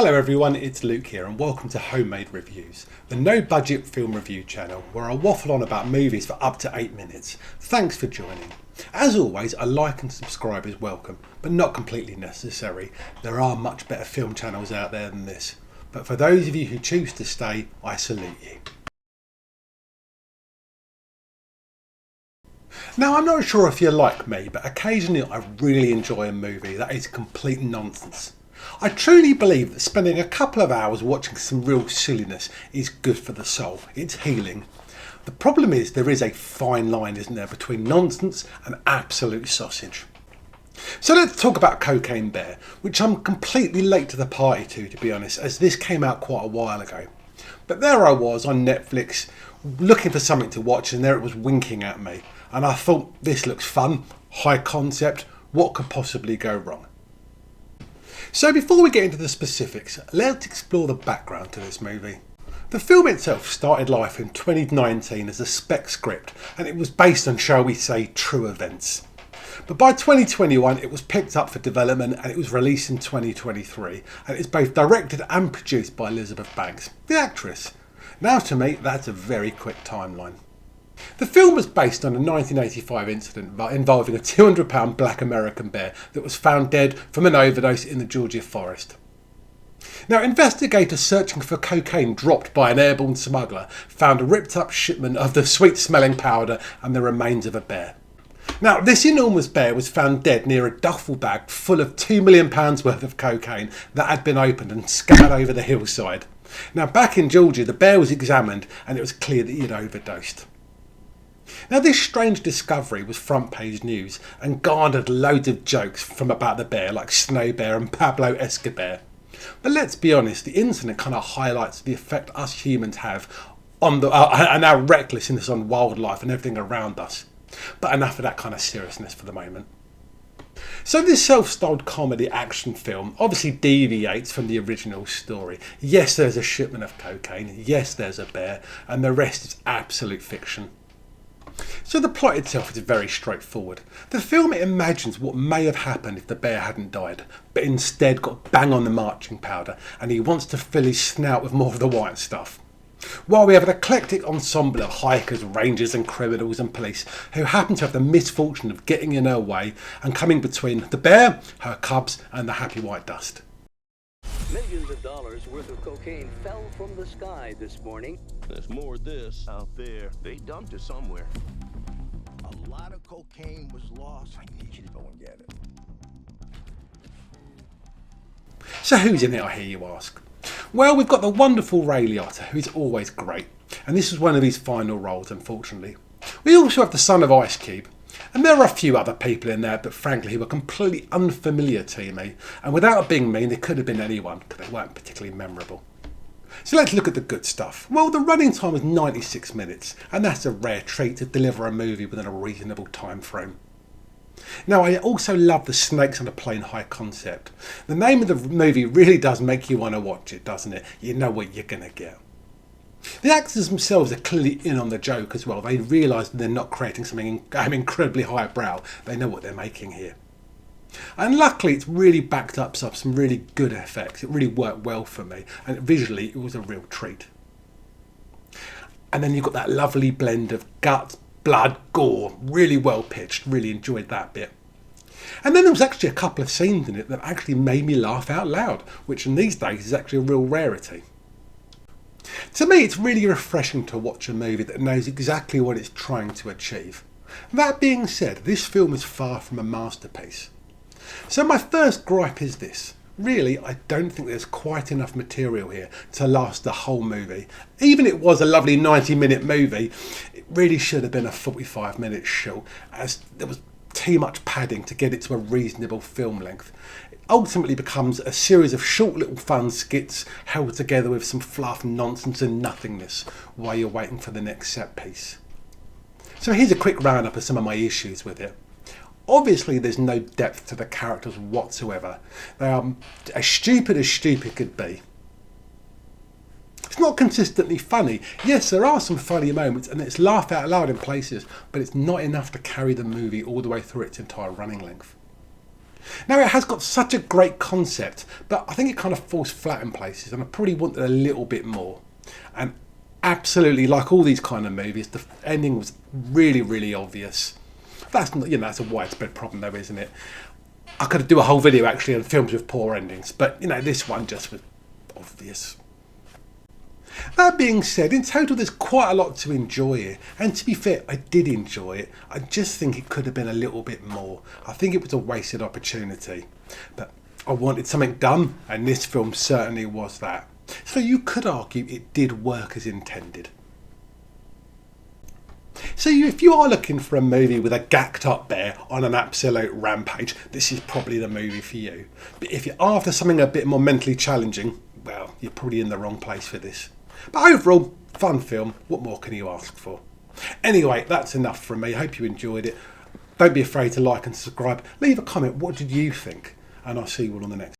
Hello everyone, it's Luke here and welcome to Homemade Reviews, the no budget film review channel where I waffle on about movies for up to 8 minutes. Thanks for joining. As always, a like and subscribe is welcome, but not completely necessary. There are much better film channels out there than this. But for those of you who choose to stay, I salute you. Now, I'm not sure if you're like me, but occasionally I really enjoy a movie that is complete nonsense. I truly believe that spending a couple of hours watching some real silliness is good for the soul. It's healing. The problem is there is a fine line, isn't there, between nonsense and absolute sausage. So let's talk about Cocaine Bear, which I'm completely late to the party to be honest, as this came out quite a while ago. But there I was on Netflix looking for something to watch and there it was winking at me. And I thought, this looks fun, high concept, what could possibly go wrong? So before we get into the specifics, let's explore the background to this movie. The film itself started life in 2019 as a spec script and it was based on, shall we say, true events. But by 2021 it was picked up for development and it was released in 2023 and it's both directed and produced by Elizabeth Banks, the actress. Now to me that's a very quick timeline. The film was based on a 1985 incident involving a £200 black American bear that was found dead from an overdose in the Georgia forest. Now, investigators searching for cocaine dropped by an airborne smuggler found a ripped up shipment of the sweet smelling powder and the remains of a bear. Now, this enormous bear was found dead near a duffel bag full of £2 million worth of cocaine that had been opened and scattered over the hillside. Now, back in Georgia, the bear was examined and it was clear that he had overdosed. Now, this strange discovery was front page news and garnered loads of jokes from about the bear like Snow Bear and Pablo Escobar. But let's be honest, the incident kind of highlights the effect us humans have on and our recklessness on wildlife and everything around us. But enough of that kind of seriousness for the moment. So this self-styled comedy action film obviously deviates from the original story. Yes, there's a shipment of cocaine, yes there's a bear, and the rest is absolute fiction. So the plot itself is very straightforward. The film imagines what may have happened if the bear hadn't died, but instead got bang on the marching powder and he wants to fill his snout with more of the white stuff. While we have an eclectic ensemble of hikers, rangers and criminals and police who happen to have the misfortune of getting in her way and coming between the bear, her cubs and the happy white dust. Millions of dollars worth of cocaine fell from the sky this morning. There's more of this out there. They dumped it somewhere. A lot of cocaine was lost. I need you to go and get it. So who's in it, I hear you ask? Well, we've got the wonderful Ray Liotta, who's always great, and this is one of his final roles, unfortunately. We also have the son of Ice Cube, and there are a few other people in there, but frankly, who were completely unfamiliar to me, and without being mean, they could have been anyone, because they weren't particularly memorable. So let's look at the good stuff. Well, the running time was 96 minutes, and that's a rare treat to deliver a movie within a reasonable time frame. Now, I also love the snakes on a plane high concept. The name of the movie really does make you want to watch it, doesn't it? You know what you're going to get. The actors themselves are clearly in on the joke as well. They realise that they're not creating something incredibly highbrow. They know what they're making here. And luckily it's really backed up some really good effects. It really worked well for me, and visually it was a real treat. And then you've got that lovely blend of guts, blood, gore, really well pitched. Really enjoyed that bit. And then there was actually a couple of scenes in it that actually made me laugh out loud, which in these days is actually a real rarity. To me, it's really refreshing to watch a movie that knows exactly what it's trying to achieve. That being said, this film is far from a masterpiece. So my first gripe is this. Really, I don't think there's quite enough material here to last the whole movie. Even if it was a lovely 90-minute movie, it really should have been a 45-minute show, as there was too much padding to get it to a reasonable film length. It ultimately becomes a series of short little fun skits held together with some fluff, nonsense and nothingness while you're waiting for the next set piece. So here's a quick roundup of some of my issues with it. Obviously there's no depth to the characters whatsoever. They are as stupid could be. It's not consistently funny. Yes, there are some funny moments and it's laugh out loud in places, but it's not enough to carry the movie all the way through its entire running length. Now, it has got such a great concept, but I think it kind of falls flat in places, and I probably wanted a little bit more. And absolutely, like all these kind of movies, the ending was really, really obvious. That's not, that's a widespread problem though, isn't it? I could do a whole video actually on films with poor endings, but this one just was obvious. That being said, in total there's quite a lot to enjoy here, and to be fair, I did enjoy it. I just think it could have been a little bit more. I think it was a wasted opportunity, but I wanted something done, and this film certainly was that. So you could argue it did work as intended. So if you are looking for a movie with a gacked up bear on an absolute rampage, this is probably the movie for you. But if you're after something a bit more mentally challenging, well, you're probably in the wrong place for this. But overall, fun film. What more can you ask for? Anyway, that's enough from me. Hope you enjoyed it. Don't be afraid to like and subscribe. Leave a comment. What did you think? And I'll see you all on the next.